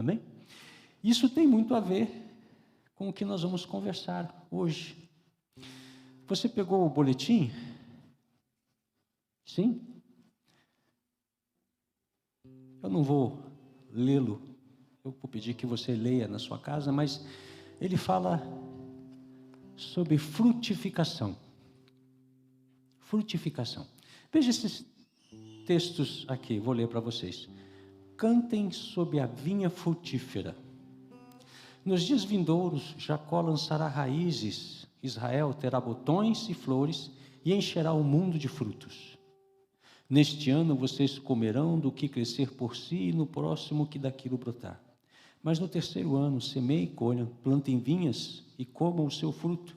Amém? Isso tem muito a ver com o que nós vamos conversar hoje. Você pegou o boletim? Sim? Eu não vou lê-lo, eu vou pedir que você leia na sua casa, mas ele fala sobre frutificação. Frutificação. Veja esses textos aqui, vou ler para vocês. Cantem sob a vinha frutífera. Nos dias vindouros, Jacó lançará raízes, Israel terá botões e flores e encherá o mundo de frutos. Neste ano vocês comerão do que crescer por si e no próximo que daquilo brotar. Mas no terceiro ano, semeiem e colham, plantem vinhas e comam o seu fruto.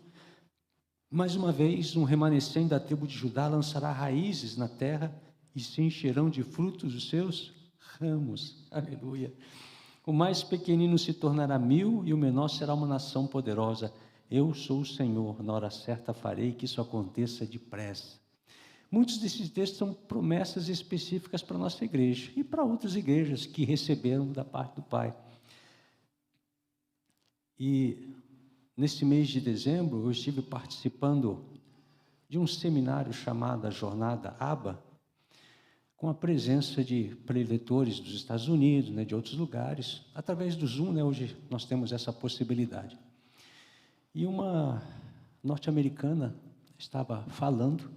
Mais uma vez, um remanescente da tribo de Judá lançará raízes na terra e se encherão de frutos os seus ramos. Aleluia. O mais pequenino se tornará 1000 e o menor será uma nação poderosa. Eu sou o Senhor, na hora certa farei que isso aconteça depressa. Muitos desses textos são promessas específicas para a nossa igreja e para outras igrejas que receberam da parte do Pai. E nesse mês de dezembro, eu estive participando de um seminário chamado Jornada ABA, com a presença de preletores dos Estados Unidos, de outros lugares, através do Zoom, hoje nós temos essa possibilidade. E uma norte-americana estava falando,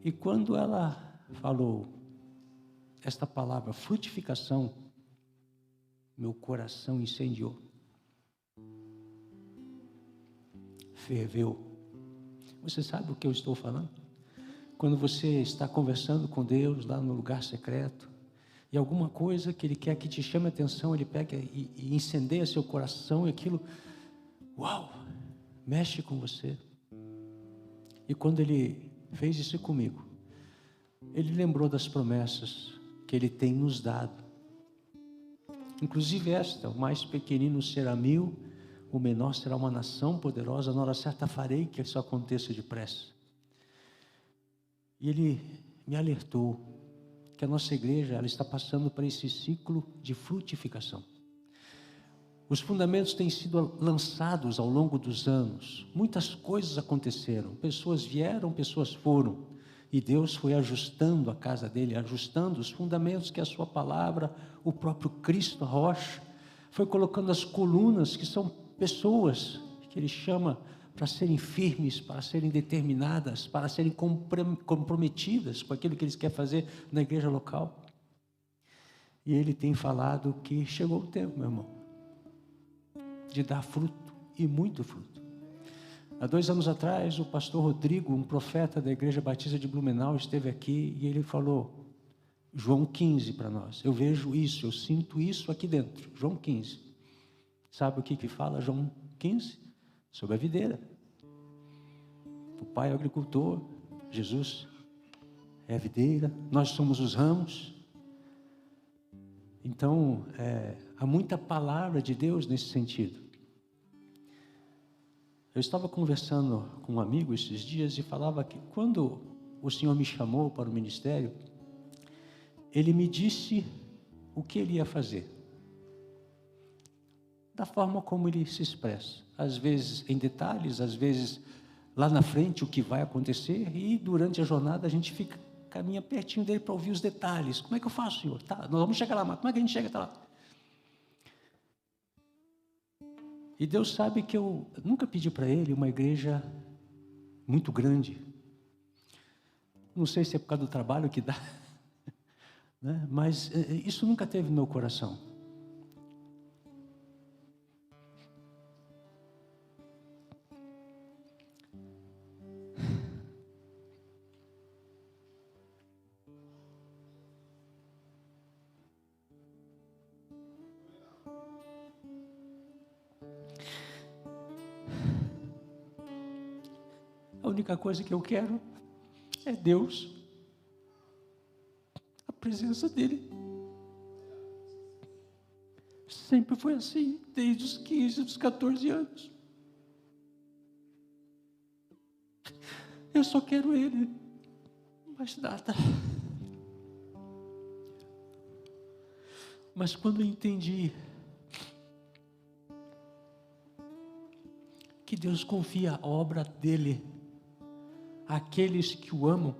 e quando ela falou esta palavra, frutificação, meu coração incendiou, ferveu. Você sabe o que eu estou falando? Quando você está conversando com Deus lá no lugar secreto, e alguma coisa que Ele quer que te chame a atenção, Ele pega e incendeia seu coração, e aquilo, uau, mexe com você. E quando Ele fez isso comigo, Ele lembrou das promessas que Ele tem nos dado. Inclusive esta, o mais pequenino será 1000, o menor será uma nação poderosa, na hora certa farei que isso aconteça depressa. E ele me alertou que a nossa igreja ela está passando por esse ciclo de frutificação. Os fundamentos têm sido lançados ao longo dos anos. Muitas coisas aconteceram. Pessoas vieram, pessoas foram. E Deus foi ajustando a casa dele, ajustando os fundamentos que é a sua palavra, o próprio Cristo, a rocha, foi colocando as colunas, que são pessoas que ele chama para serem firmes, para serem determinadas, para serem comprometidas com aquilo que eles querem fazer na igreja local. E ele tem falado que chegou o tempo, meu irmão, de dar fruto, e muito fruto. Há 2 anos atrás, o pastor Rodrigo, um profeta da Igreja Batista de Blumenau, esteve aqui e ele falou João 15 para nós. Eu vejo isso, eu sinto isso aqui dentro. João 15. Sabe o que fala João 15? Sobre a videira. O Pai é o agricultor, Jesus é a videira, nós somos os ramos. Então, há muita palavra de Deus nesse sentido. Eu estava conversando com um amigo esses dias e falava que quando o Senhor me chamou para o ministério, Ele me disse o que Ele ia fazer. Da forma como Ele se expressa. Às vezes em detalhes, às vezes lá na frente o que vai acontecer, e durante a jornada a gente caminha pertinho dele para ouvir os detalhes. Como é que eu faço, Senhor? Tá, nós vamos chegar lá, mas como é que a gente chega até lá? E Deus sabe que eu nunca pedi para Ele uma igreja muito grande. Não sei se é por causa do trabalho que dá, né? Mas isso nunca teve no meu coração. A única coisa que eu quero é Deus, a presença dEle. Sempre foi assim, desde os 15, dos 14 anos. Eu só quero Ele, mais nada. Mas quando eu entendi que Deus confia a obra dele àqueles que o amam,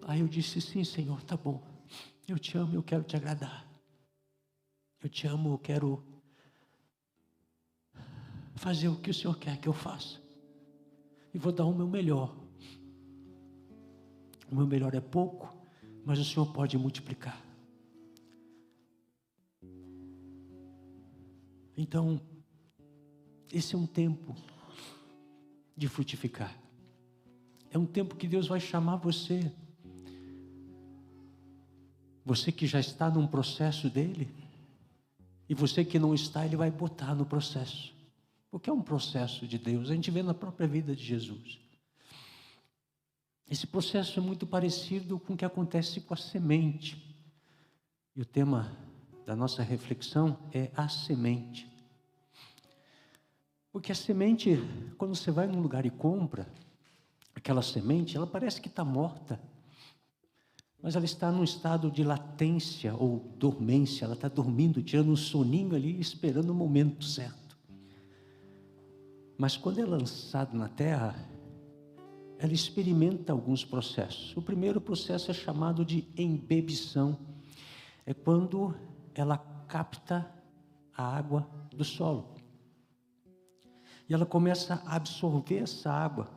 aí eu disse: sim, Senhor, tá bom. Eu te amo, eu quero te agradar. Eu te amo, eu quero fazer o que o Senhor quer que eu faça. E vou dar o meu melhor. O meu melhor é pouco, mas o Senhor pode multiplicar. Então, esse é um tempo de frutificar. É um tempo que Deus vai chamar você. Você que já está num processo dele, e você que não está, ele vai botar no processo. Porque é um processo de Deus, a gente vê na própria vida de Jesus. Esse processo é muito parecido com o que acontece com a semente. E o tema da nossa reflexão é a semente. Porque a semente, quando você vai num lugar e compra aquela semente, ela parece que está morta. Mas ela está num estado de latência ou dormência, ela está dormindo, tirando um soninho ali, esperando o momento certo. Mas quando é lançado na terra, ela experimenta alguns processos. O primeiro processo é chamado de embebição. É quando ela capta a água do solo. E ela começa a absorver essa água.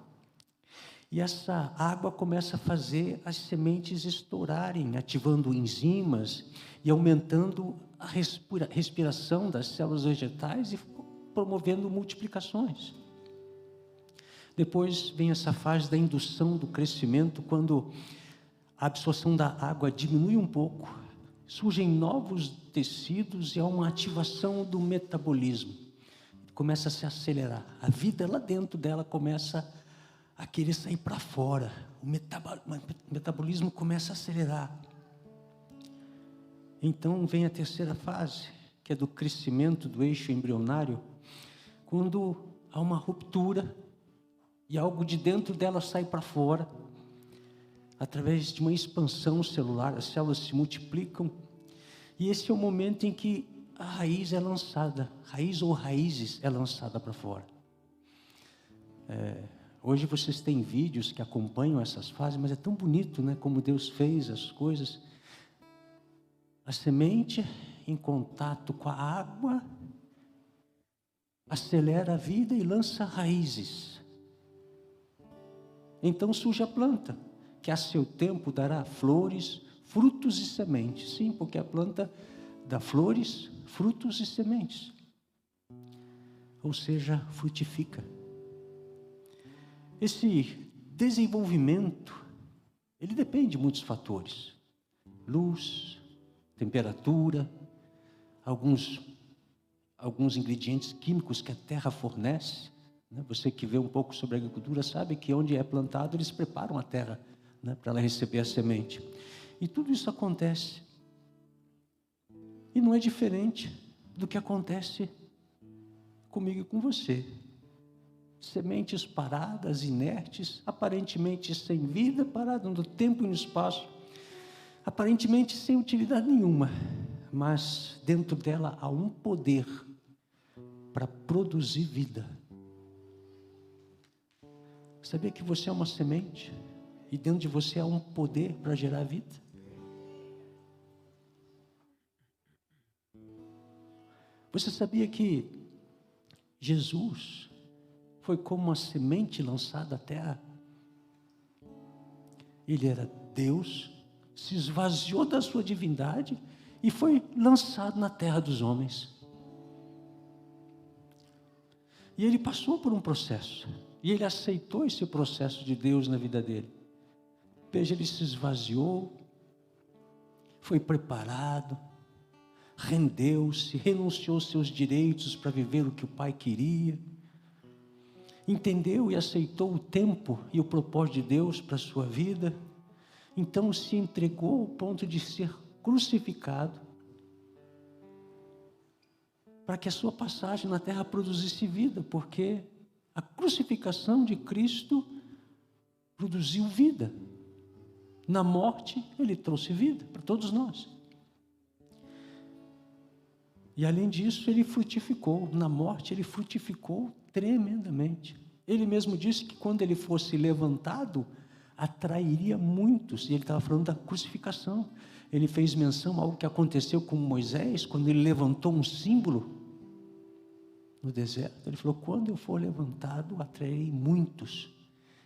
E essa água começa a fazer as sementes estourarem, ativando enzimas e aumentando a respiração das células vegetais e promovendo multiplicações. Depois vem essa fase da indução do crescimento, quando a absorção da água diminui um pouco, surgem novos tecidos e há uma ativação do metabolismo. Começa a se acelerar. A vida lá dentro dela começa a querer sair para fora. O metabolismo começa a acelerar. Então vem a terceira fase, que é do crescimento do eixo embrionário, quando há uma ruptura e algo de dentro dela sai para fora, através de uma expansão celular, as células se multiplicam, e esse é o momento em que a raiz é lançada, raiz ou raízes é lançada para fora. Hoje vocês têm vídeos que acompanham essas fases, mas é tão bonito, né? Como Deus fez as coisas. A semente em contato com a água acelera a vida e lança raízes. Então surge a planta, que a seu tempo dará flores, frutos e sementes. Sim, porque a planta dá flores, frutos e sementes. Ou seja, frutifica. Esse desenvolvimento, ele depende de muitos fatores. Luz, temperatura, alguns ingredientes químicos que a terra fornece. Você que vê um pouco sobre a agricultura sabe que onde é plantado, eles preparam a terra, né, para ela receber a semente. E tudo isso acontece. E não é diferente do que acontece comigo e com você. Sementes paradas, inertes, aparentemente sem vida, paradas no tempo e no espaço, aparentemente sem utilidade nenhuma, mas dentro dela há um poder para produzir vida. Sabia que você é uma semente e dentro de você há um poder para gerar vida? Você sabia que Jesus foi como uma semente lançada à terra? Ele era Deus, se esvaziou da sua divindade e foi lançado na terra dos homens. E ele passou por um processo. E ele aceitou esse processo de Deus na vida dele. Veja, ele se esvaziou, foi preparado, rendeu-se, renunciou aos seus direitos para viver o que o Pai queria. Entendeu e aceitou o tempo e o propósito de Deus para a sua vida. Então se entregou ao ponto de ser crucificado, para que a sua passagem na terra produzisse vida, porque a crucificação de Cristo produziu vida. Na morte, ele trouxe vida para todos nós. E além disso, ele frutificou. Na morte, ele frutificou tremendamente. Ele mesmo disse que quando ele fosse levantado, atrairia muitos. E ele estava falando da crucificação. Ele fez menção a algo que aconteceu com Moisés, quando ele levantou um símbolo no deserto. Ele falou: quando eu for levantado, atrairei muitos.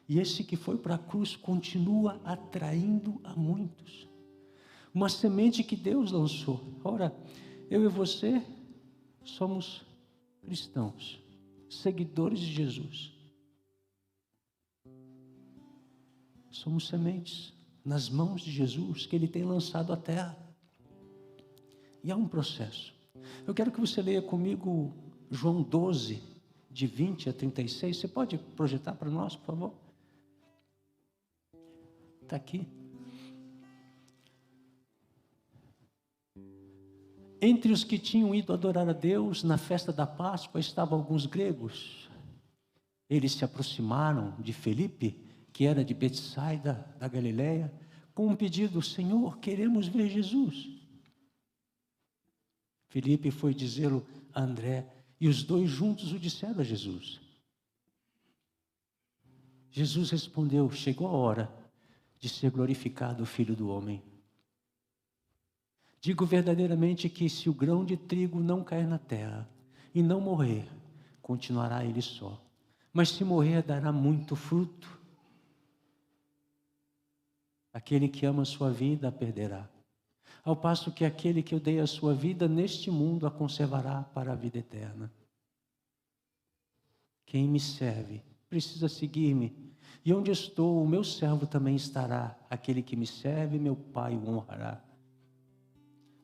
E esse que foi para a cruz continua atraindo a muitos. Uma semente que Deus lançou. Ora, eu e você somos cristãos, seguidores de Jesus. Somos sementes nas mãos de Jesus que Ele tem lançado à terra. E há um processo. Eu quero que você leia comigo João 12, de 20 a 36. Você pode projetar para nós, por favor? Está aqui. Entre os que tinham ido adorar a Deus na festa da Páscoa estavam alguns gregos. Eles se aproximaram de Felipe, que era de Betsaida, da Galileia, com um pedido: Senhor, queremos ver Jesus. Felipe foi dizê-lo a André, e os dois juntos o disseram a Jesus. Jesus respondeu: chegou a hora de ser glorificado o Filho do Homem. Digo verdadeiramente que se o grão de trigo não cair na terra e não morrer, continuará ele só. Mas se morrer, dará muito fruto. Aquele que ama a sua vida a perderá, ao passo que aquele que odeia a sua vida neste mundo a conservará para a vida eterna. Quem me serve precisa seguir-me, e onde estou, o meu servo também estará. Aquele que me serve, meu Pai o honrará.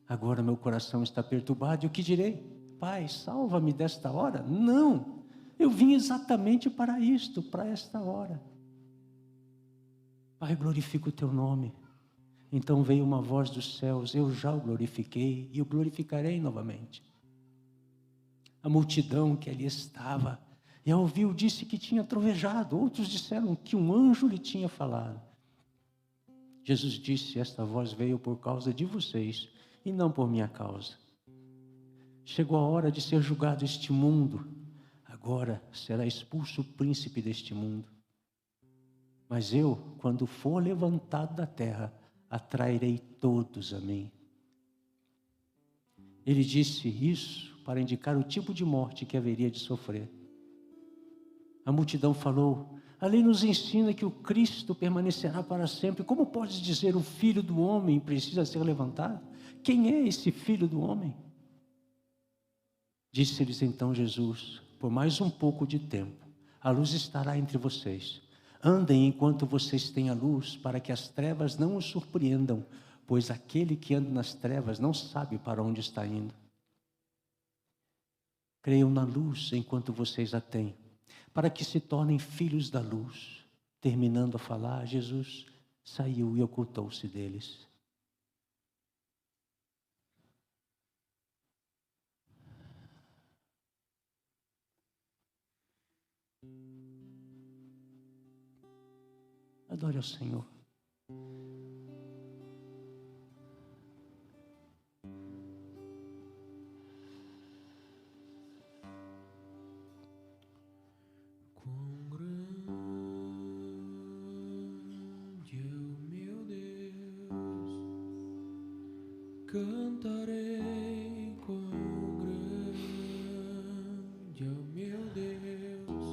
Agora meu coração está perturbado, e o que direi? Pai, salva-me desta hora? Não, eu vim exatamente para isto, para esta hora. Pai, glorifica o teu nome. Então veio uma voz dos céus: eu já o glorifiquei e o glorificarei novamente. A multidão que ali estava, e ao ouviu, disse que tinha trovejado. Outros disseram que um anjo lhe tinha falado. Jesus disse: esta voz veio por causa de vocês e não por minha causa. Chegou a hora de ser julgado este mundo. Agora será expulso o príncipe deste mundo. Mas eu, quando for levantado da terra, atrairei todos a mim. Ele disse isso para indicar o tipo de morte que haveria de sofrer. A multidão falou: a lei nos ensina que o Cristo permanecerá para sempre. Como podes dizer o Filho do Homem precisa ser levantado? Quem é esse Filho do Homem? Disse-lhes então Jesus: por mais um pouco de tempo, a luz estará entre vocês. Andem enquanto vocês têm a luz, para que as trevas não os surpreendam, pois aquele que anda nas trevas não sabe para onde está indo. Creiam na luz enquanto vocês a têm, para que se tornem filhos da luz. Terminando a falar, Jesus saiu e ocultou-se deles. Adore ao Senhor. Quão grande é o meu Deus, cantarei. Quão grande é o meu Deus,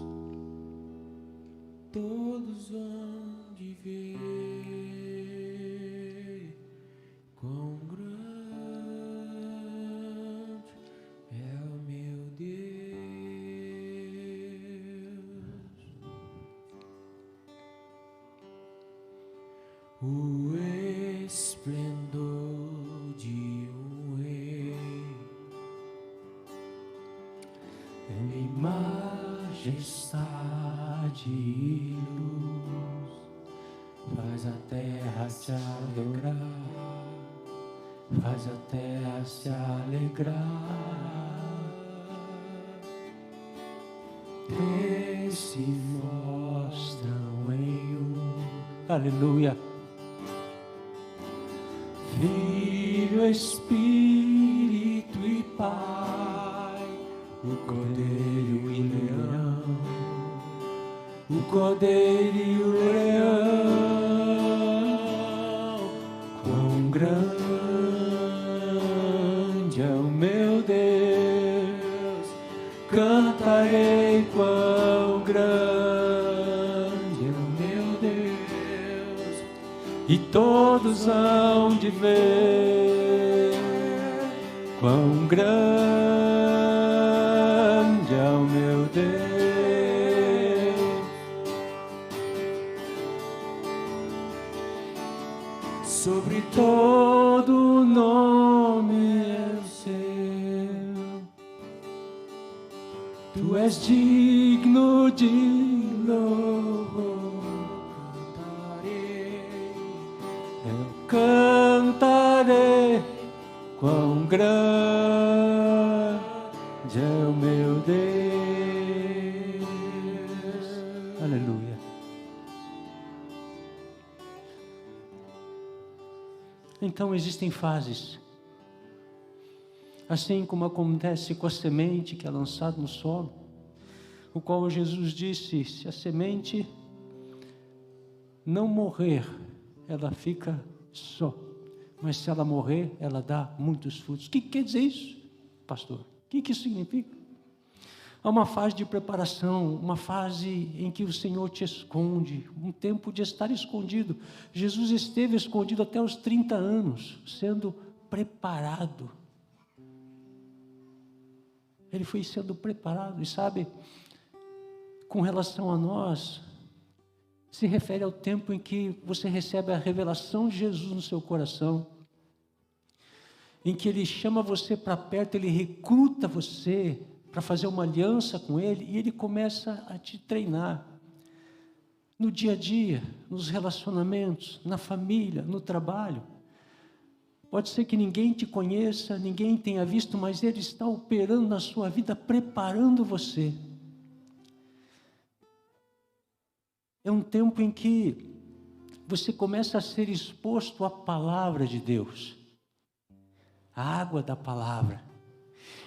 todos vão de ver. Quão grande é o meu Deus, o esplendor de um rei em majestade e luz, faz a terra se alegrar, faz a terra se alegrar. Três se mostram em um, Aleluia. Filho, Espírito e Pai. cordeiro e o leão. Quão grande é o meu Deus, cantarei quão grande é o meu Deus, e todos hão de ver quão grande é o meu Deus. Sobre todo nome é seu, tu és digno de louvor. Eu cantarei quão grande é o meu Deus. Aleluia. Então existem fases. Assim como acontece com a semente que é lançada no solo, o qual Jesus disse, se a semente não morrer, ela fica só. Mas se ela morrer, ela dá muitos frutos. O que quer dizer isso, pastor? O que isso significa? Há uma fase de preparação, uma fase em que o Senhor te esconde, um tempo de estar escondido. Jesus esteve escondido até os 30 anos, sendo preparado. Ele foi sendo preparado, e sabe, com relação a nós, se refere ao tempo em que você recebe a revelação de Jesus no seu coração, em que Ele chama você para perto, Ele recruta você para fazer uma aliança com Ele, e Ele começa a te treinar, no dia a dia, nos relacionamentos, na família, no trabalho. Pode ser que ninguém te conheça, ninguém tenha visto, mas Ele está operando na sua vida, preparando você. É um tempo em que você começa a ser exposto à palavra de Deus, à água da palavra.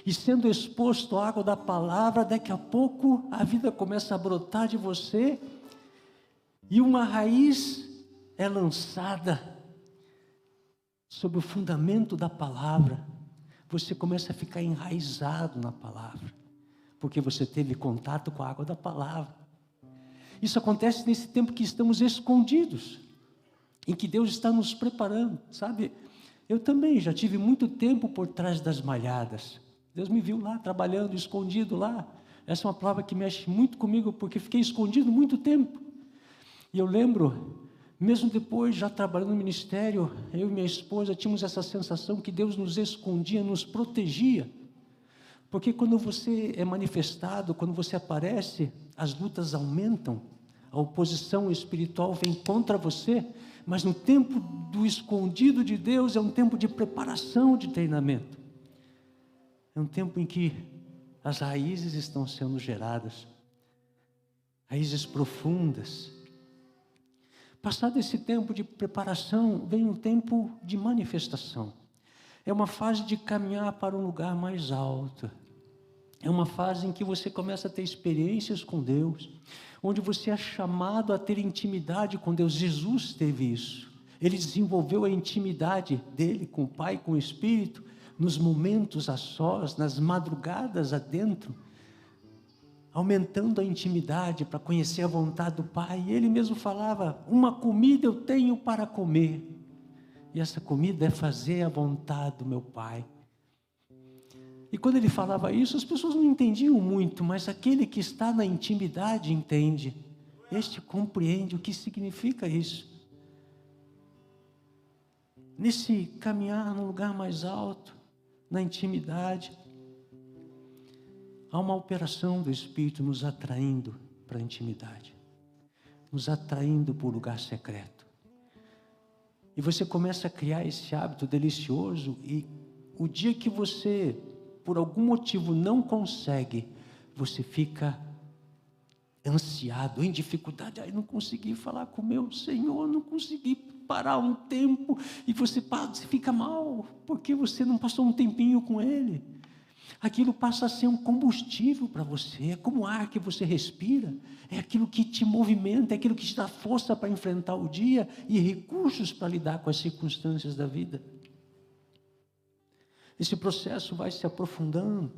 E sendo exposto à água da palavra, daqui a pouco a vida começa a brotar de você, e uma raiz é lançada sobre o fundamento da palavra. Você começa a ficar enraizado na palavra, porque você teve contato com a água da palavra. Isso acontece nesse tempo que estamos escondidos, em que Deus está nos preparando, sabe? Eu também já tive muito tempo por trás das malhadas. Deus me viu lá, trabalhando, escondido lá. Essa é uma palavra que mexe muito comigo, porque fiquei escondido muito tempo. E eu lembro, mesmo depois, já trabalhando no ministério, eu e minha esposa tínhamos essa sensação que Deus nos escondia, nos protegia. Porque quando você é manifestado, quando você aparece, as lutas aumentam, a oposição espiritual vem contra você, mas no tempo do escondido de Deus é um tempo de preparação, de treinamento. É um tempo em que as raízes estão sendo geradas, raízes profundas. Passado esse tempo de preparação, vem um tempo de manifestação. É uma fase de caminhar para um lugar mais alto. É uma fase em que você começa a ter experiências com Deus, onde você é chamado a ter intimidade com Deus. Jesus teve isso. Ele desenvolveu a intimidade dele com o Pai, com o Espírito, nos momentos a sós, nas madrugadas adentro, aumentando a intimidade para conhecer a vontade do Pai. E ele mesmo falava, uma comida eu tenho para comer, e essa comida é fazer a vontade do meu Pai. E quando ele falava isso, as pessoas não entendiam muito, mas aquele que está na intimidade entende. Este compreende o que significa isso. Nesse caminhar num lugar mais alto, na intimidade, há uma operação do Espírito nos atraindo para a intimidade, nos atraindo para o lugar secreto. E você começa a criar esse hábito delicioso, e o dia que você, por algum motivo, não consegue, você fica ansiado, em dificuldade. Não consegui falar com o meu Senhor, não consegui parar um tempo, e você fica mal, porque você não passou um tempinho com Ele. Aquilo passa a ser um combustível para você, é como o ar que você respira, é aquilo que te movimenta, é aquilo que te dá força para enfrentar o dia e recursos para lidar com as circunstâncias da vida. Esse processo vai se aprofundando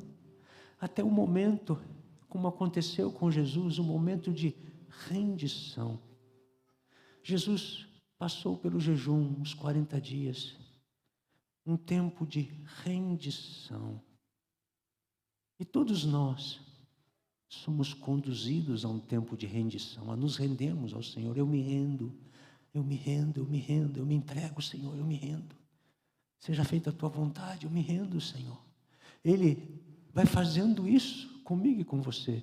até o momento, como aconteceu com Jesus, um momento de rendição. Jesus passou pelo jejum uns 40 dias, um tempo de rendição. E todos nós somos conduzidos a um tempo de rendição, a nos rendermos ao Senhor. Eu me rendo, eu me rendo, eu me rendo, eu me entrego, Senhor, eu me rendo. Seja feita a tua vontade, eu me rendo, Senhor. Ele vai fazendo isso comigo e com você.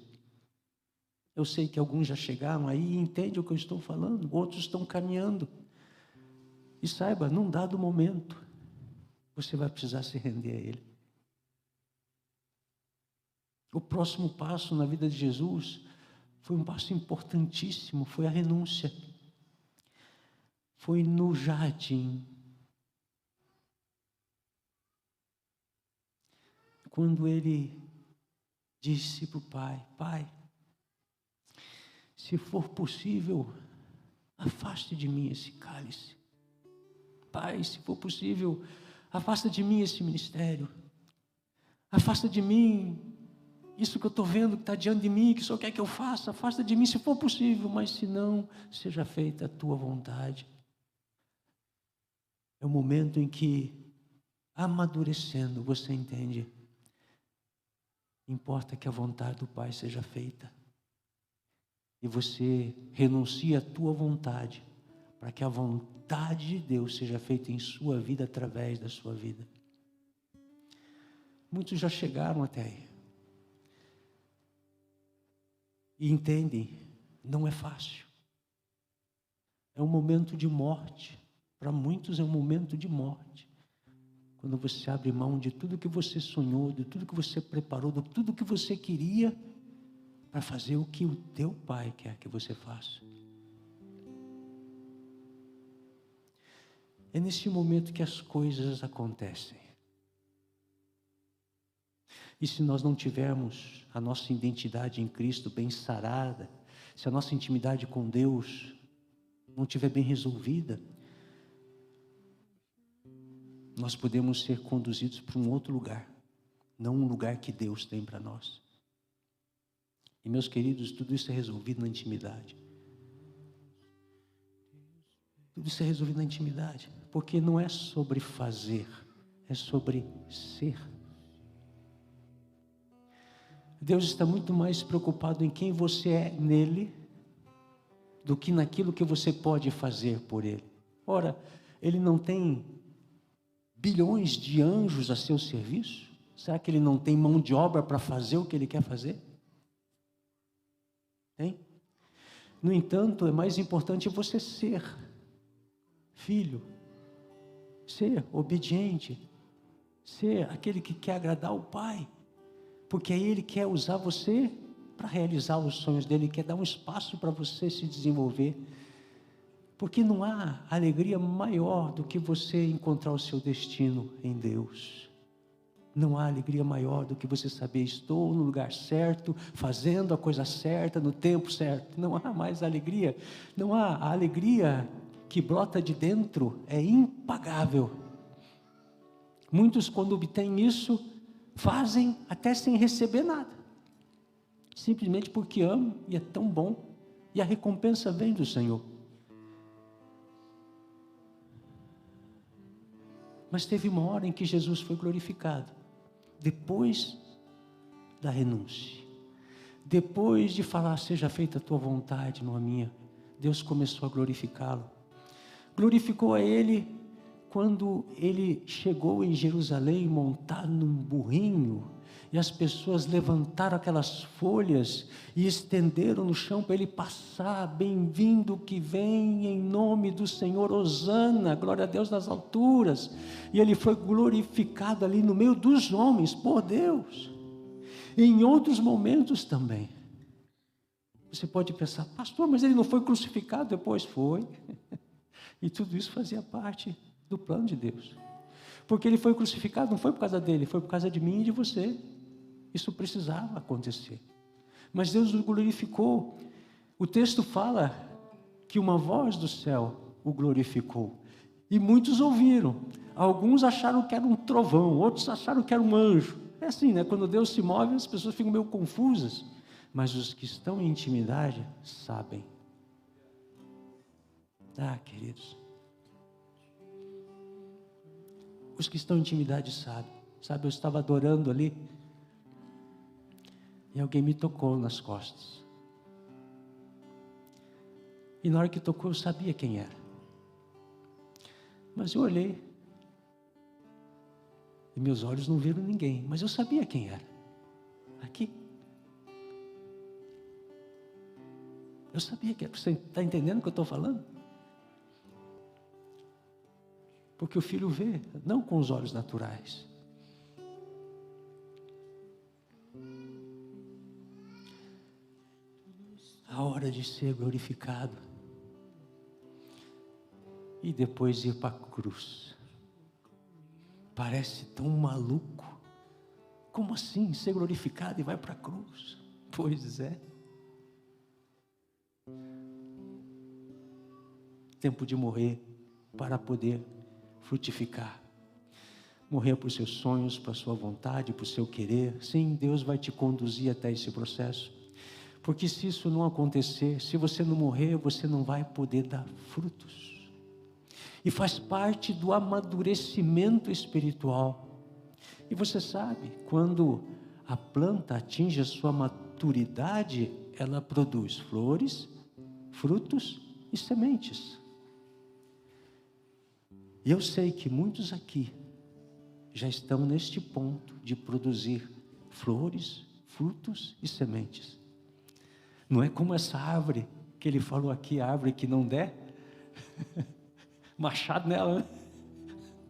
Eu sei que alguns já chegaram aí e entendem o que eu estou falando, outros estão caminhando. E saiba, num dado momento, você vai precisar se render a Ele. O próximo passo na vida de Jesus foi um passo importantíssimo, foi a renúncia. Foi no jardim. Quando ele disse para o Pai: Pai, se for possível, afaste de mim esse cálice. Pai, se for possível, afasta de mim esse ministério. Afasta de mim isso que eu estou vendo que está diante de mim, que o Senhor quer que eu faça. Afasta de mim se for possível, mas se não, seja feita a tua vontade. É o momento em que, amadurecendo, você entende. Importa que a vontade do Pai seja feita. E você renuncia à tua vontade, para que a vontade de Deus seja feita em sua vida, através da sua vida. Muitos já chegaram até aí. E entendem, não é fácil. É um momento de morte. Para muitos é um momento de morte. Quando você abre mão de tudo que você sonhou, de tudo que você preparou, de tudo que você queria, para fazer o que o teu Pai quer que você faça. É nesse momento que as coisas acontecem. E se nós não tivermos a nossa identidade em Cristo bem sarada, se a nossa intimidade com Deus não estiver bem resolvida, nós podemos ser conduzidos para um outro lugar, não um lugar que Deus tem para nós. E meus queridos, tudo isso é resolvido na intimidade. Tudo isso é resolvido na intimidade, porque não é sobre fazer, é sobre ser. Deus está muito mais preocupado em quem você é nele, do que naquilo que você pode fazer por Ele. Ora, Ele não tem bilhões de anjos a seu serviço? Será que Ele não tem mão de obra para fazer o que Ele quer fazer? Tem? No entanto, é mais importante você ser filho, ser obediente, ser aquele que quer agradar o Pai, porque aí Ele quer usar você para realizar os sonhos dEle, Ele quer dar um espaço para você se desenvolver, porque não há alegria maior do que você encontrar o seu destino em Deus. Não há alegria maior do que você saber, estou no lugar certo, fazendo a coisa certa, no tempo certo. Não há mais alegria, não há a alegria que brota de dentro, é impagável. Muitos, quando obtêm isso, fazem até sem receber nada, simplesmente porque amam e é tão bom, e a recompensa vem do Senhor. Mas teve uma hora em que Jesus foi glorificado, depois da renúncia, depois de falar, seja feita a tua vontade, não a minha, Deus começou a glorificá-lo. Glorificou a Ele quando Ele chegou em Jerusalém montado num burrinho, e as pessoas levantaram aquelas folhas e estenderam no chão para Ele passar. Bem-vindo que vem em nome do Senhor, hosana, glória a Deus nas alturas. E Ele foi glorificado ali no meio dos homens por Deus. E em outros momentos também. Você pode pensar, pastor, mas Ele não foi crucificado? Depois foi. E tudo isso fazia parte do plano de Deus. Porque ele foi crucificado, não foi por causa dele, foi por causa de mim e de você. Isso precisava acontecer. Mas Deus o glorificou. O texto fala que uma voz do céu o glorificou. E muitos ouviram. Alguns acharam que era um trovão, outros acharam que era um anjo. É assim, né? Quando Deus se move, as pessoas ficam meio confusas. Mas os que estão em intimidade sabem. Queridos. Os que estão em intimidade sabem. Sabe, eu estava adorando ali. E alguém me tocou nas costas. E na hora que tocou, eu sabia quem era. Mas eu olhei. E meus olhos não viram ninguém. Mas eu sabia quem era. Aqui. Eu sabia que era. Você está entendendo o que eu estou falando? Porque o filho vê, não com os olhos naturais. A hora de ser glorificado. E depois ir para a cruz. Parece tão maluco. Como assim, ser glorificado e vai para a cruz? Pois é. Tempo de morrer para poder frutificar. Morrer por seus sonhos, para sua vontade, por seu querer. Sim, Deus vai te conduzir até esse processo. Porque se isso não acontecer, se você não morrer, você não vai poder dar frutos. E faz parte do amadurecimento espiritual. E você sabe, quando a planta atinge a sua maturidade, ela produz flores, frutos e sementes. E eu sei que muitos aqui já estão neste ponto de produzir flores, frutos e sementes. Não é como essa árvore que ele falou aqui, a árvore que não der, machado nela, né?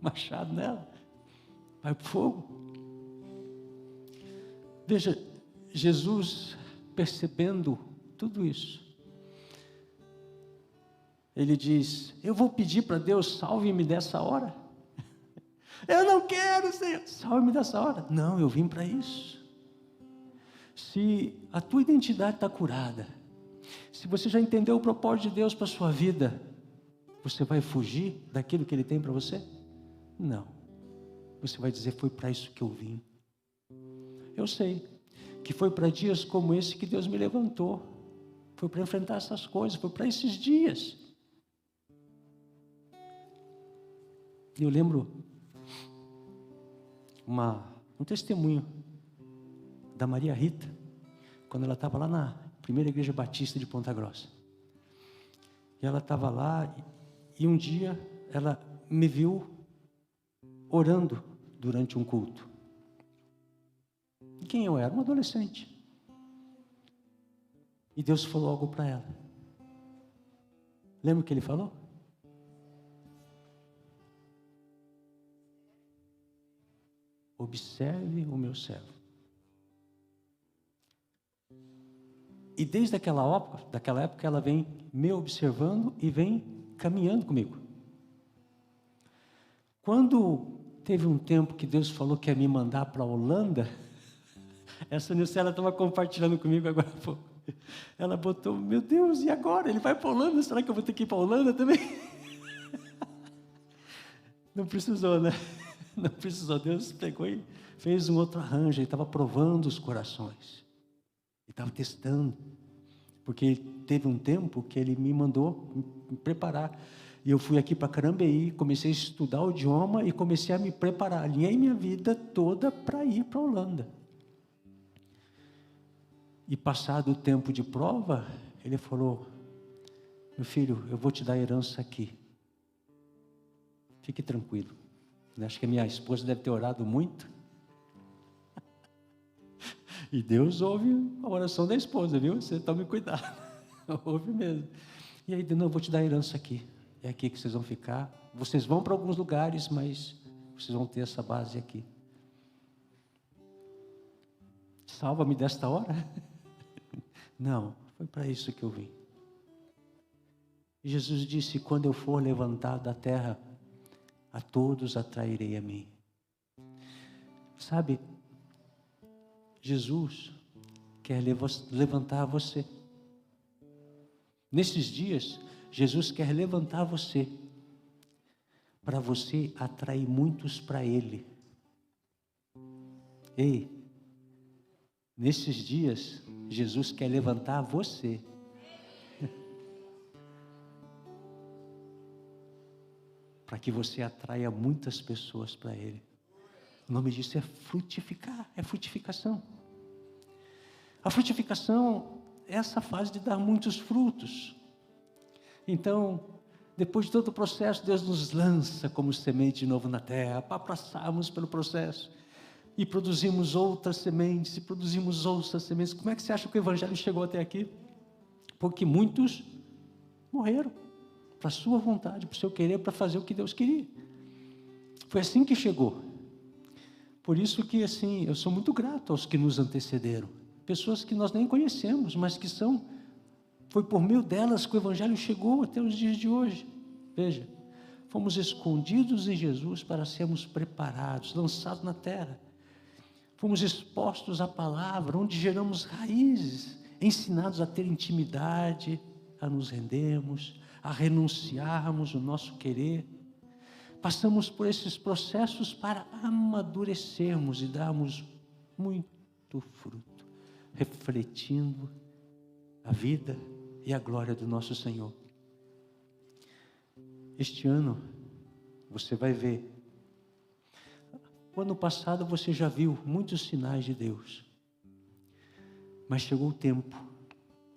Machado nela, vai para o fogo. Veja, Jesus percebendo tudo isso, ele diz: eu vou pedir para Deus, salve-me dessa hora. Eu não quero, Senhor, salve-me dessa hora. Não, eu vim para isso. Se a tua identidade está curada, se você já entendeu o propósito de Deus para a sua vida, você vai fugir daquilo que Ele tem para você? Não. Você vai dizer: foi para isso que eu vim. Eu sei que foi para dias como esse que Deus me levantou. Foi para enfrentar essas coisas, foi para esses dias. Eu lembro um testemunho da Maria Rita, quando ela estava lá na primeira igreja batista de Ponta Grossa. E ela estava lá e um dia ela me viu orando durante um culto. E quem eu era? Um adolescente. E Deus falou algo para ela. Lembra o que Ele falou? Observe o meu servo. E desde daquela época ela vem me observando e vem caminhando comigo. Quando teve um tempo que Deus falou que ia me mandar para a Holanda, essa Nilcela estava compartilhando comigo agora há pouco. Ela botou: meu Deus, e agora? Ele vai para a Holanda? Será que eu vou ter que ir para a Holanda também? Não precisou, né? Não precisou. Deus pegou e fez um outro arranjo. Ele estava provando os corações. Ele estava testando. Porque teve um tempo que Ele me mandou me preparar. E eu fui aqui para Carambeí, comecei a estudar o idioma e comecei a me preparar. Alinhei minha vida toda para ir para a Holanda. E passado o tempo de prova, Ele falou: meu filho, eu vou te dar herança aqui. Fique tranquilo. Acho que a minha esposa deve ter orado muito. E Deus ouve a oração da esposa, viu? Você tome cuidado. Ouve mesmo. E aí, não, eu vou te dar herança aqui. É aqui que vocês vão ficar. Vocês vão para alguns lugares, mas vocês vão ter essa base aqui. Salva-me desta hora? Não, foi para isso que eu vim. E Jesus disse: quando eu for levantado da terra, a todos atrairei a mim. Sabe, Jesus quer levantar você. Nesses dias, Jesus quer levantar você, para você atrair muitos para Ele. Ei, nesses dias, Jesus quer levantar você. Para que você atraia muitas pessoas para Ele. O nome disso é frutificar, é frutificação. A frutificação é essa fase de dar muitos frutos. Então, depois de todo o processo, Deus nos lança como semente de novo na terra, para passarmos pelo processo. E produzimos outras sementes, e produzimos outras sementes. Como é que você acha que o Evangelho chegou até aqui? Porque muitos morreram, para a sua vontade, para o seu querer, para fazer o que Deus queria. Foi assim que chegou. Por isso que, assim, eu sou muito grato aos que nos antecederam. Pessoas que nós nem conhecemos, mas que foi por meio delas que o Evangelho chegou até os dias de hoje. Veja, fomos escondidos em Jesus para sermos preparados, lançados na terra. Fomos expostos à palavra, onde geramos raízes, ensinados a ter intimidade, a nos rendermos, a renunciarmos o nosso querer. Passamos por esses processos para amadurecermos e darmos muito fruto, refletindo a vida e a glória do nosso Senhor. Este ano, você vai ver. O ano passado você já viu muitos sinais de Deus. Mas chegou o tempo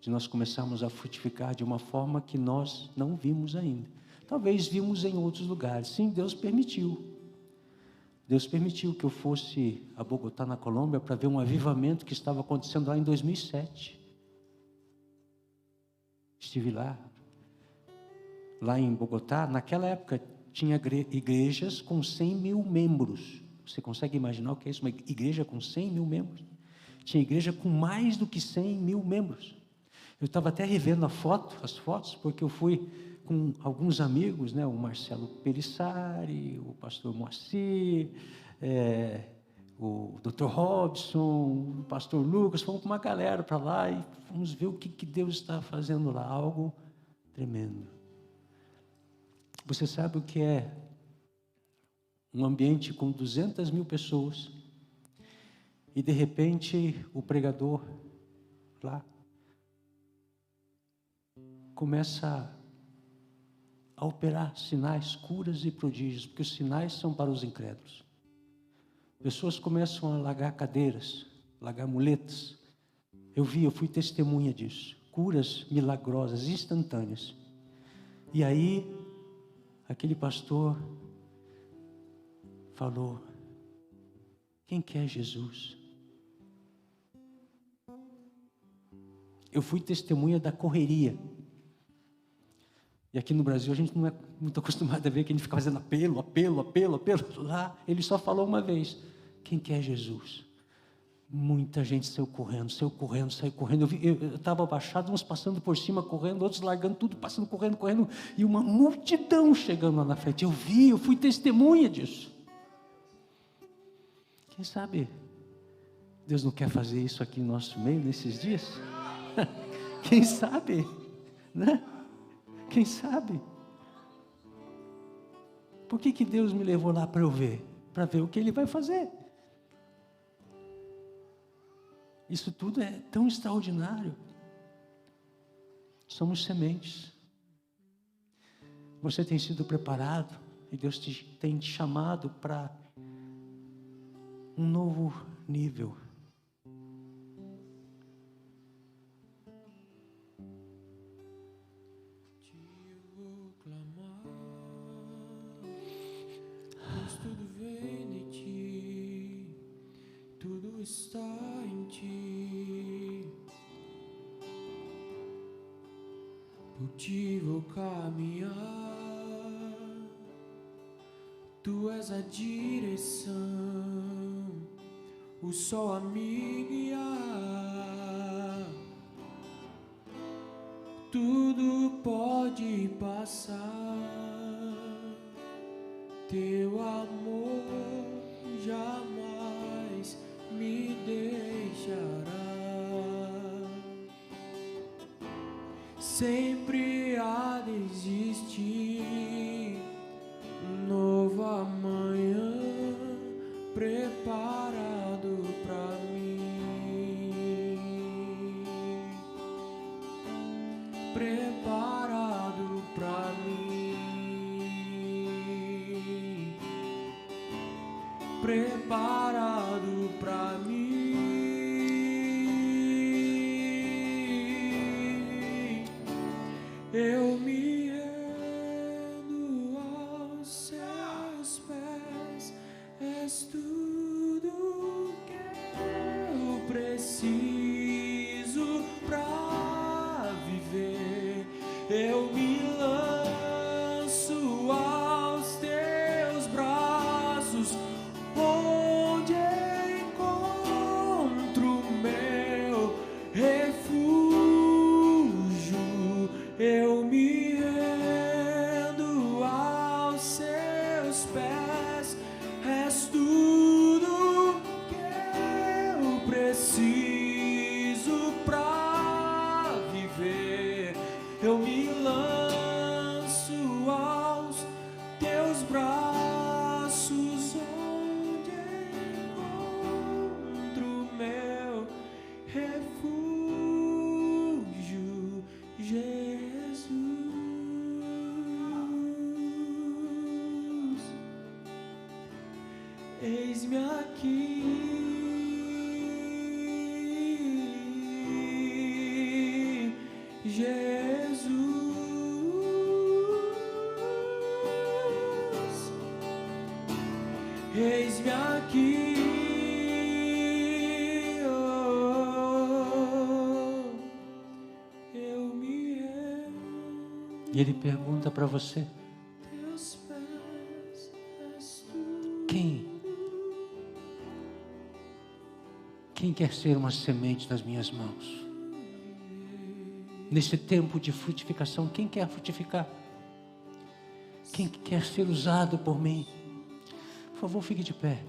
de nós começarmos a frutificar de uma forma que nós não vimos ainda. Talvez vimos em outros lugares. Sim, Deus permitiu. Deus permitiu que eu fosse a Bogotá, na Colômbia, para ver um avivamento que estava acontecendo lá em 2007. Estive lá em Bogotá. Naquela época tinha igrejas com 100 mil membros. Você consegue imaginar o que é isso? Uma igreja com 100 mil membros? Tinha igreja com mais do que 100 mil membros. Eu estava até revendo as fotos, porque eu fui com alguns amigos, né? O Marcelo Pelissari, o pastor Moacir, o Dr. Robson, o pastor Lucas. Fomos com uma galera para lá e fomos ver o que Deus está fazendo lá, algo tremendo. Você sabe o que é um ambiente com 200 mil pessoas e de repente o pregador lá começa a operar sinais, curas e prodígios, porque os sinais são para os incrédulos. Pessoas começam a largar cadeiras, largar muletas. Eu fui testemunha disso. Curas milagrosas, instantâneas. E aí, aquele pastor falou: quem quer Jesus? Eu fui testemunha da correria. E aqui no Brasil a gente não é muito acostumado a ver que a gente fica fazendo apelo. Lá ele só falou uma vez: quem quer Jesus? Muita gente saiu correndo. Eu estava abaixado, uns passando por cima correndo, outros largando tudo, passando correndo, e uma multidão chegando lá na frente. Eu fui testemunha disso. Quem sabe Deus não quer fazer isso aqui no nosso meio nesses dias? Quem sabe, né? Quem sabe? Por que Deus me levou lá para eu ver? Para ver o que Ele vai fazer. Isso tudo é tão extraordinário. Somos sementes. Você tem sido preparado e Deus tem te chamado para um novo nível. Está em ti, por ti vou caminhar, tu és a direção, o sol a me guiar, tudo pode passar, teu amor jamais me deixará. Sempre há de existir um novo amanhã preparado pra mim, preparado pra mim, preparado pra mim. Eu me rendo aos seus pés, és tudo que eu preciso pra viver. Eu me lanço aos teus braços, onde encontro meu refúgio. Eu me rendo aos seus pés, és tudo que eu preciso pra viver. Eu me lanço aos teus braços, onde encontro meu refúgio, Jesus. Eis-me aqui, Jesus. Eis-me aqui, eu me rendo. E Ele pergunta para você: Teus pés, és quem quer ser uma semente nas minhas mãos? Nesse tempo de frutificação, quem quer frutificar? Quem quer ser usado por mim? Por favor, fique de pé.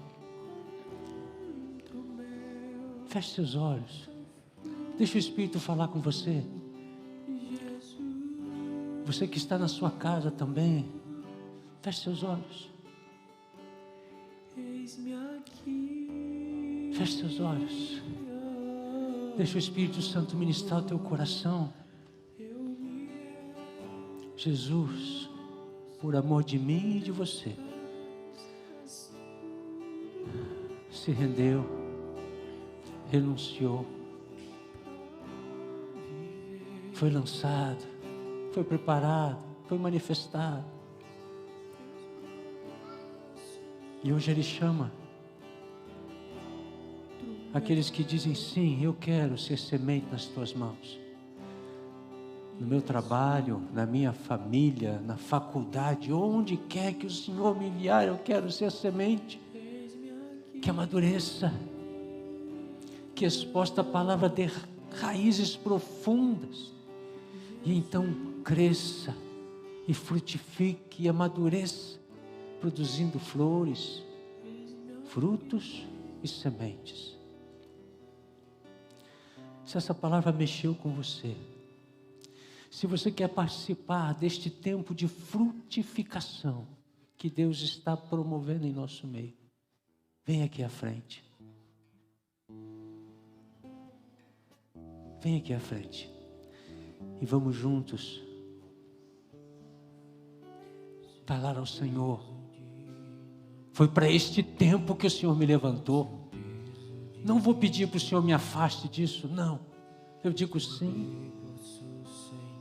Feche seus olhos. Deixa o Espírito falar com você. Você que está na sua casa também, feche seus olhos. Feche seus olhos. Deixa o Espírito Santo ministrar o teu coração. Jesus, por amor de mim e de você, se rendeu, renunciou, foi lançado, foi preparado, foi manifestado. E hoje Ele chama aqueles que dizem: sim, eu quero ser semente nas tuas mãos. No meu trabalho, na minha família, na faculdade, onde quer que o Senhor me enviar, eu quero ser semente que amadureça, que exposta a palavra dê raízes profundas, e então cresça e frutifique e amadureça, produzindo flores, frutos e sementes. Se essa palavra mexeu com você, se você quer participar deste tempo de frutificação que Deus está promovendo em nosso meio, vem aqui à frente. Vem aqui à frente. E vamos juntos falar ao Senhor: foi para este tempo que o Senhor me levantou. Não vou pedir para o Senhor me afaste disso, não. Eu digo sim.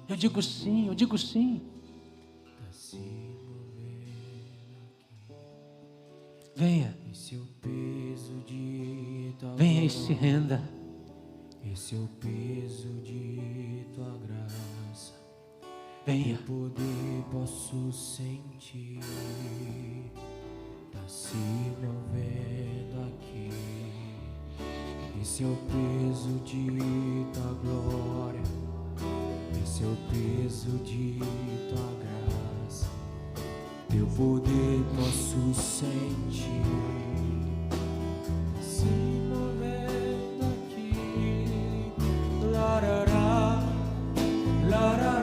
Eu digo sim, eu digo sim. Venha. Venha e se renda. Esse é o peso de tua graça. Venha. O poder posso sentir. Tá se movendo aqui. Esse é o peso de tua glória. Esse é o peso de tua graça. teu poder posso sentir se movendo aqui. Larará, larará,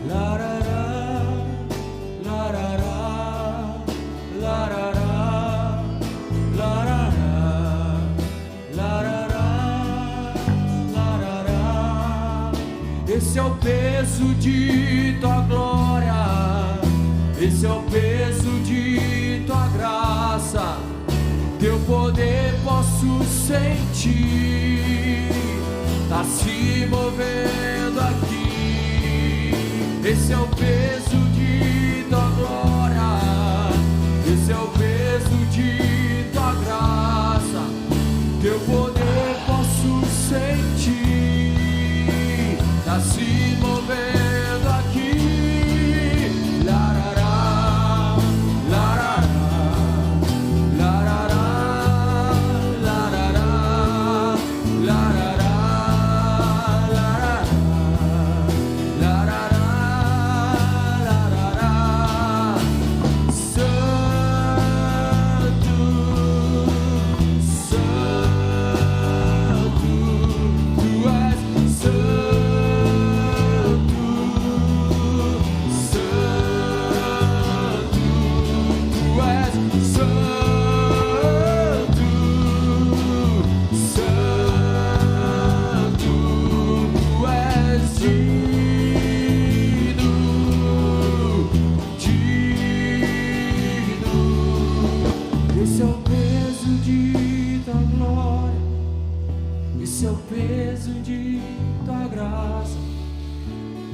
larará, larará, larará, larará, larará, larará. Esse é o peso de tua glória. Esse é o peso de tua graça, teu poder posso sentir, tá se movendo aqui. Esse é o peso de tua glória, esse é o peso de tua graça, teu poder posso sentir, tá se movendo aqui.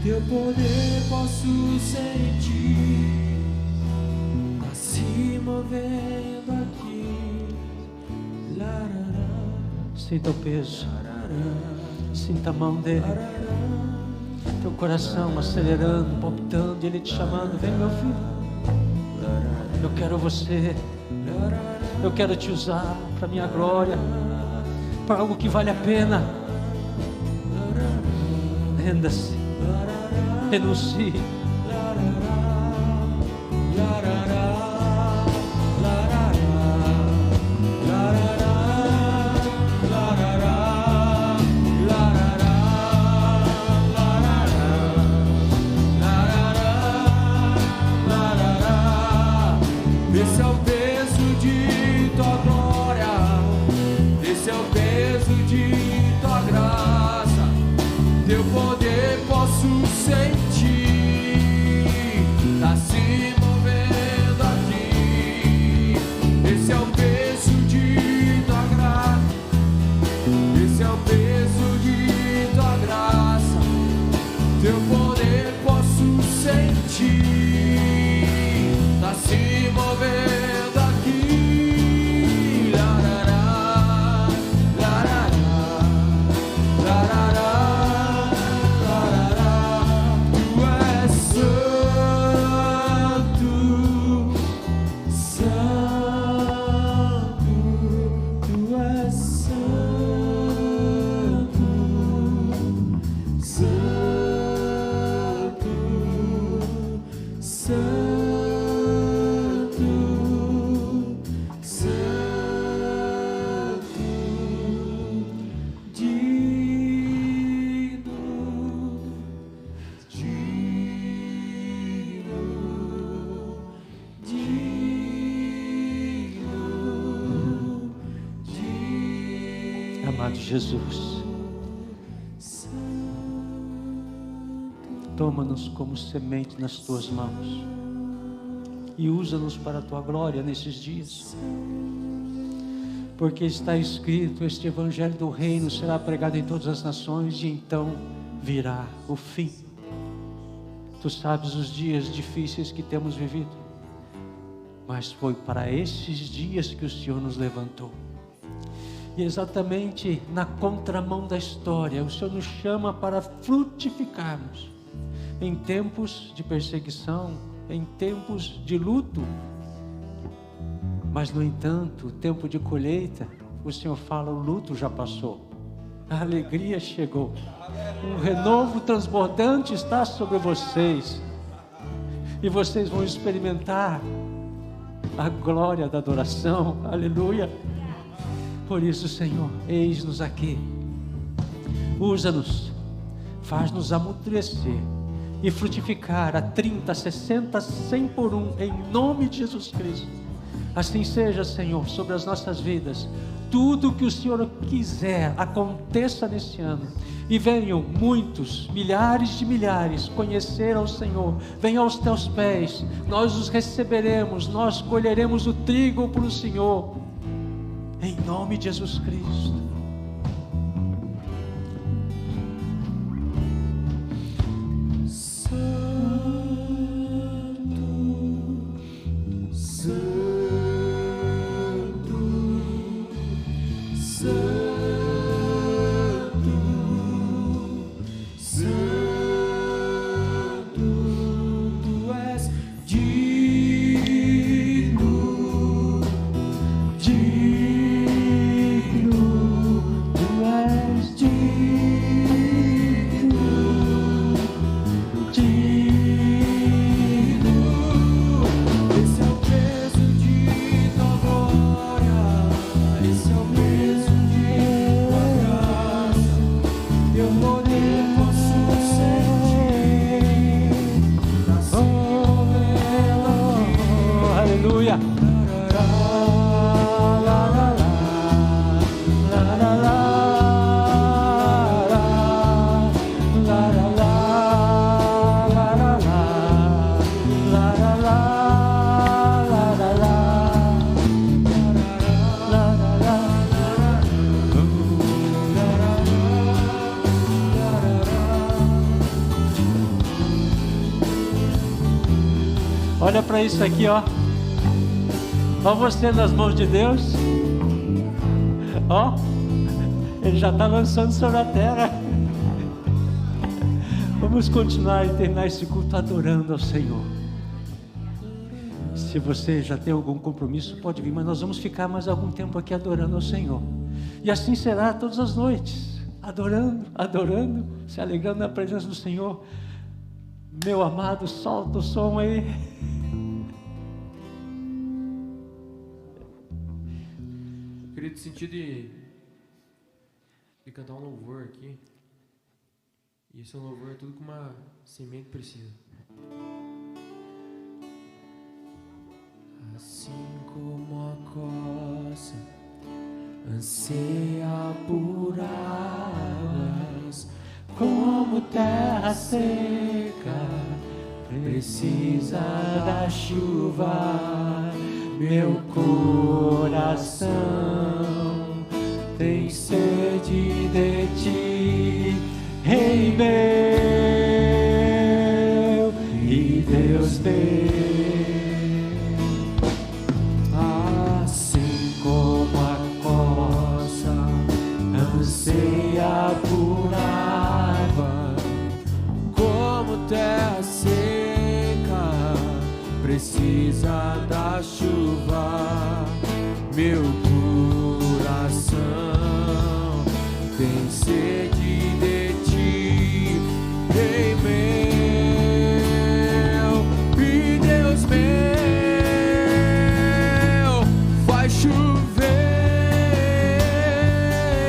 Teu poder posso sentir, tá se movendo aqui. Larará, Sinta o peso, sinta a mão dele, teu coração acelerando, palpitando, ele te chamando. Vem, meu filho, eu quero você, eu quero te usar para minha glória, para algo que vale a pena. Renda-se, renuncie. Esse é o peso de tua glória, esse é o peso de tua graça, teu poder posso sentir, tá se movendo aqui. Esse é o peso de tua graça, esse é o peso de tua graça, teu poder posso sentir, tá se movendo aqui. Larará, larará, larará, larará. Tu és santo, santo, tu és santo, santo, santo. Amado Jesus, toma-nos como semente nas tuas mãos e usa-nos para a tua glória nesses dias, porque está escrito: este evangelho do reino será pregado em todas as nações e então virá o fim. Tu sabes os dias difíceis que temos vivido, mas foi para esses dias que o Senhor nos levantou. E exatamente na contramão da história, o Senhor nos chama para frutificarmos em tempos de perseguição, em tempos de luto. Mas no entanto, o tempo de colheita, o Senhor fala: o luto já passou, a alegria chegou, um renovo transbordante está sobre vocês. e vocês vão experimentar a glória da adoração. Aleluia. Por isso, Senhor, eis-nos aqui. Usa-nos, faz-nos amadurecer e frutificar a 30, 60, 100 por um, em nome de Jesus Cristo. Assim seja, Senhor, sobre as nossas vidas. Tudo que o Senhor quiser aconteça nesse ano, e venham muitos, milhares de milhares, conhecer ao Senhor. Venham aos teus pés, nós os receberemos, nós colheremos o trigo para o Senhor, em nome de Jesus Cristo. Olha para isso aqui, ó. Ó você nas mãos de Deus. Ó, Ele já está lançando sobre a terra. Vamos continuar e terminar esse culto adorando ao Senhor. Se você já tem algum compromisso, pode vir, mas nós vamos ficar mais algum tempo aqui adorando ao Senhor. E assim será todas as noites, adorando, adorando, se alegrando na presença do Senhor. Meu amado, solta o som aí. Querido, sentido de cantar um louvor aqui. E esse louvor é tudo que uma semente precisa. Assim como a coça anseia por águas, como terra seca precisa da chuva, meu coração tem sede de ti, Rei meu e Deus meu. Assim como a coça anseia por água, como terra seca precisa da chuva, meu coração tem sede de ti, Rei meu e Deus meu. Faz chover,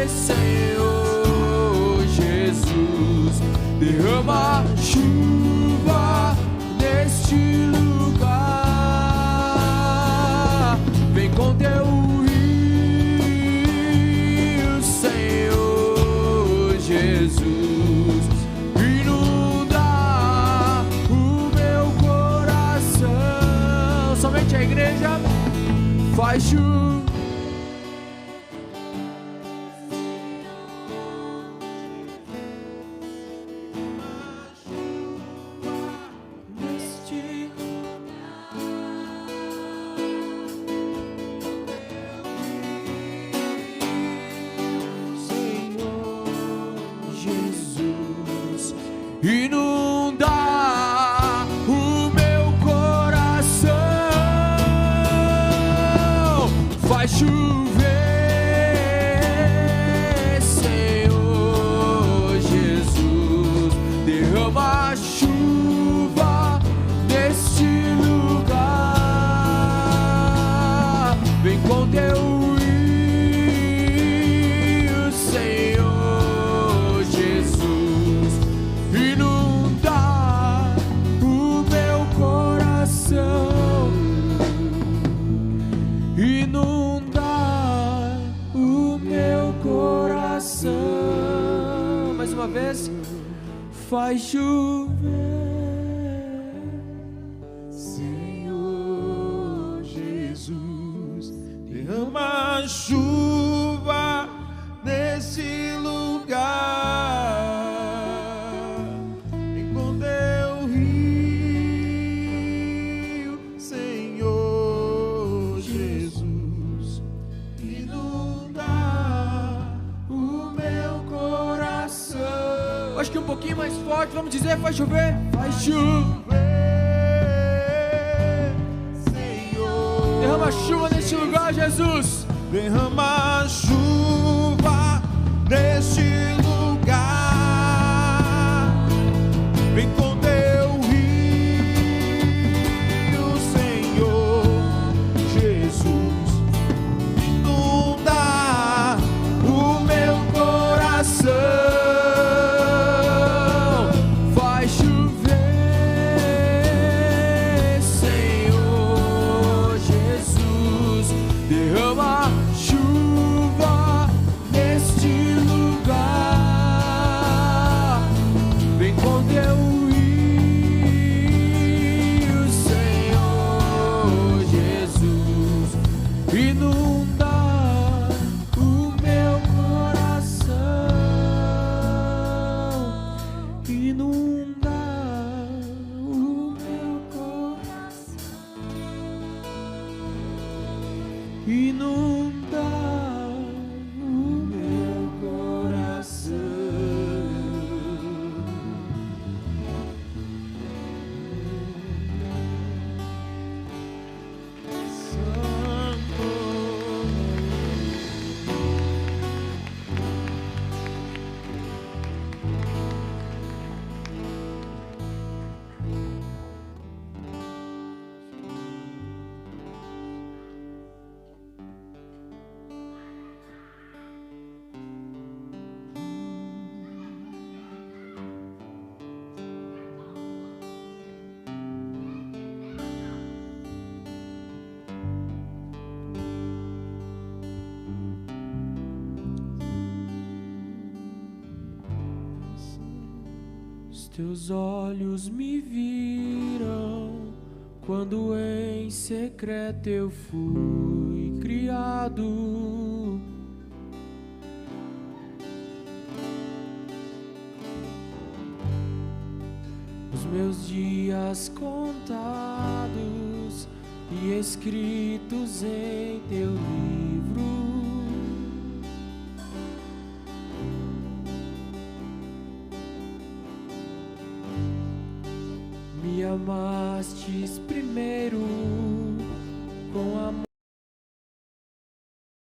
Senhor Jesus, derrama chuva neste lugar. Vem com teu rio, Senhor Jesus, inunda o meu coração. Somente a igreja faz chuva. Inunda o meu coração, faz chover, Senhor Jesus, derrama chuva neste uma vez. Faz chover, Senhor Jesus, derrama chuva nesse lugar, enquanto eu rio, Senhor Jesus, inunda o meu coração. Acho que um pouquinho mais forte, vamos dizer, faz chover. Faz chover, Senhor, derrama chuva neste lugar, Jesus. derrama chuva neste lugar, vem com teu rio, Senhor Jesus, inunda o meu coração. Faz chover, Senhor Jesus, derrama chuva neste lugar, vem com teu rio, Senhor Jesus, inunda o meu coração, inunda o meu coração, inunda o meu Os teus olhos me viram quando em secreto eu fui criado. Os meus dias contados e escritos em teu livro. Me amastes primeiro com amor.